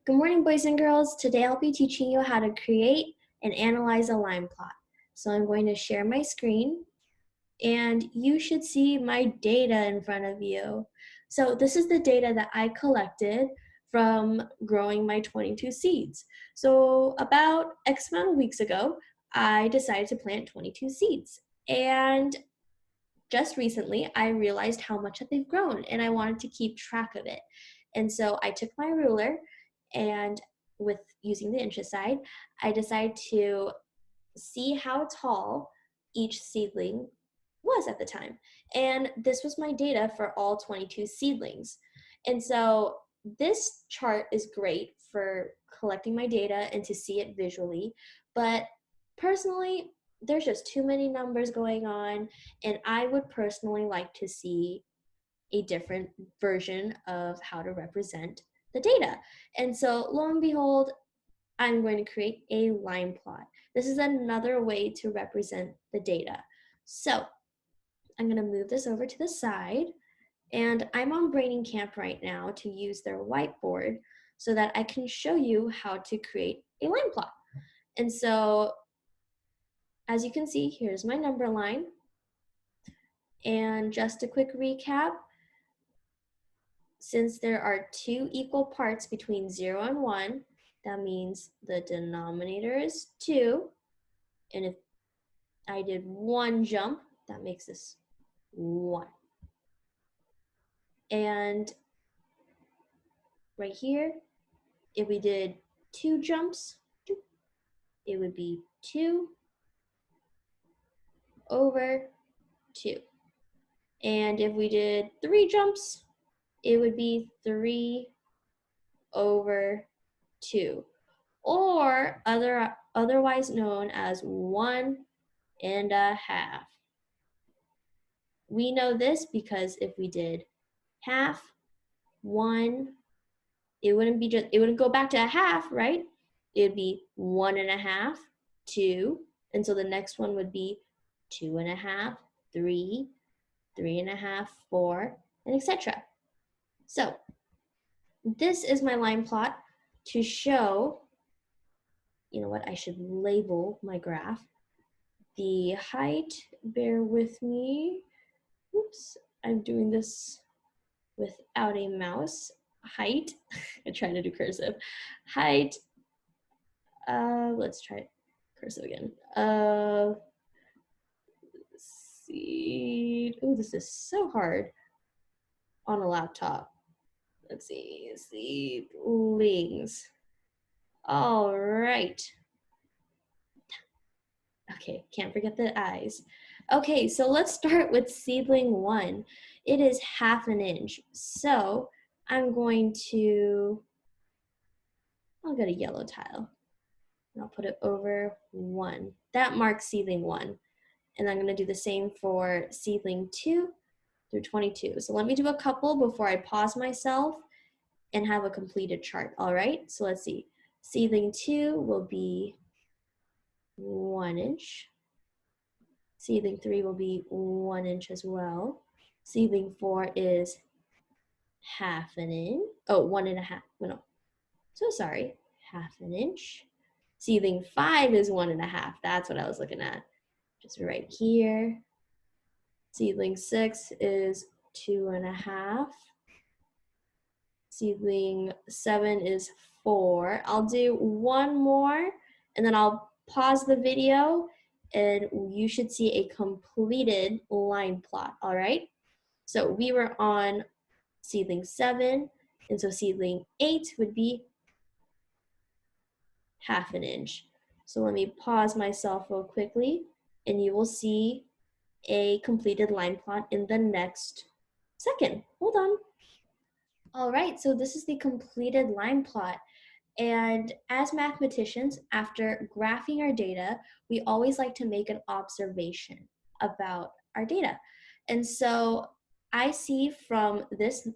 Good morning, boys and girls. Today I'll be teaching you how to create and analyze a line plot. So I'm going to share my screen and you should see my data in front of you. So this is the data that I collected from growing my 22 seeds. So about X amount of weeks ago, I decided to plant 22 seeds. And just recently, I realized how much that they've grown and I wanted to keep track of it. And so I took my ruler and with using the inches-side, I decided to see how tall each seedling was at the time. And this was my data for all 22 seedlings. And so this chart is great for collecting my data and to see it visually, but personally, there's just too many numbers going on, and I would personally like to see a different version of how to represent the data. And so lo and behold, I'm going to create a line plot. This is another way to represent the data. So I'm going to move this over to the side, and I'm on Braining Camp right now to use their whiteboard so that I can show you how to create a line plot. And so as you can see, here's my number line. And just a quick recap, since there are two equal parts between 0 and 1, that means the denominator is 2. And if I did one jump, that makes this 1. And right here, if we did 2 jumps, it would be 2 over 2. And if we did 3 jumps, it would be 3 over 2. Or otherwise known as 1 and a half. We know this because if we did half, 1, it wouldn't go back to a half, right? It'd be 1 and a half, 2, and so the next one would be 2 and a half, 3, 3 and a half, 4, and etc. So this is my line plot to show, you know what, I should label my graph. The height, bear with me. Oops, I'm doing this without a mouse. Height, I'm trying to do cursive. Height, let's try cursive again. Seed, oh, this is so hard on a laptop. Let's see, seedlings. All right. Okay, can't forget the eyes. Okay, so let's start with seedling 1. It is 1/2 inch. So I'm going to, I'll get a yellow tile. And I'll put it over 1. That marks seedling 1. And I'm going to do the same for seedling 2 through 22. So let me do a couple before I pause myself and have a completed chart. All right, so let's see. Seedling 2 will be 1 inch. Seedling 3 will be 1 inch as well. Seedling 4 is 1/2 inch. Oh, 1.5. No, so sorry, 1/2 inch. Seedling 5 is 1.5. That's what I was looking at. Just right here. Seedling 6 is 2.5. Seedling 7 is 4. I'll do one more and then I'll pause the video and you should see a completed line plot, all right? So we were on seedling 7, and so seedling 8 would be 1/2 inch. So let me pause myself real quickly and you will see a completed line plot in the next second. Hold on. All right, so this is the completed line plot. And as mathematicians, after graphing our data, we always like to make an observation about our data. And so I see from this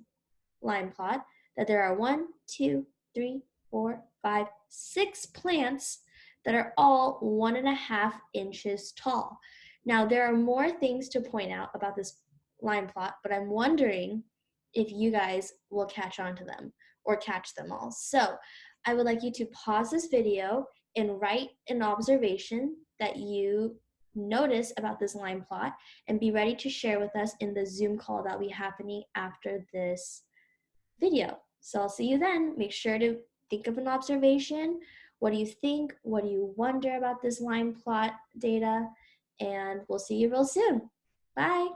line plot that there are 1, 2, 3, 4, 5, 6 plants that are all 1.5 inches tall. Now, there are more things to point out about this line plot, but I'm wondering if you guys will catch on to them or catch them all. So I would like you to pause this video and write an observation that you notice about this line plot and be ready to share with us in the Zoom call that will be happening after this video. So I'll see you then. Make sure to think of an observation. What do you think? What do you wonder about this line plot data? And we'll see you real soon. Bye.